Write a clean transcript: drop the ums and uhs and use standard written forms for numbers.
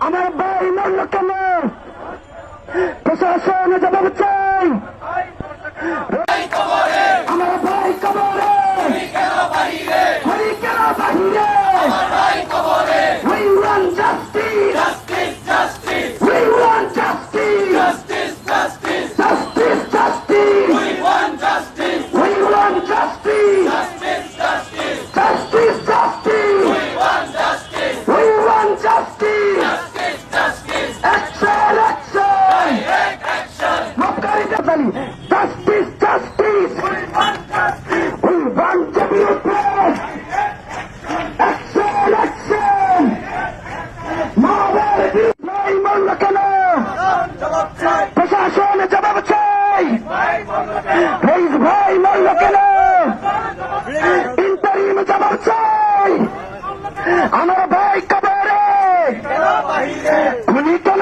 আমার ভাই মরল কেন? প্রশাসন জবাব চাই। আমার ভাই কবরে, হরি কেন বাহিরে? We want justice, we want justice, justice, justice, we want justice, we want justice, justice, justice, we want justice, action, action, মক্কারি জানি, justice, justice, we want justice, action, action, মাওলার ভাই মরল কেন? প্রশাসন জবাব চাই। রইস ভাই মরল কেন? ইন্টারিম জবাব চাই। আমার ভাই কবরে, খুনি কেন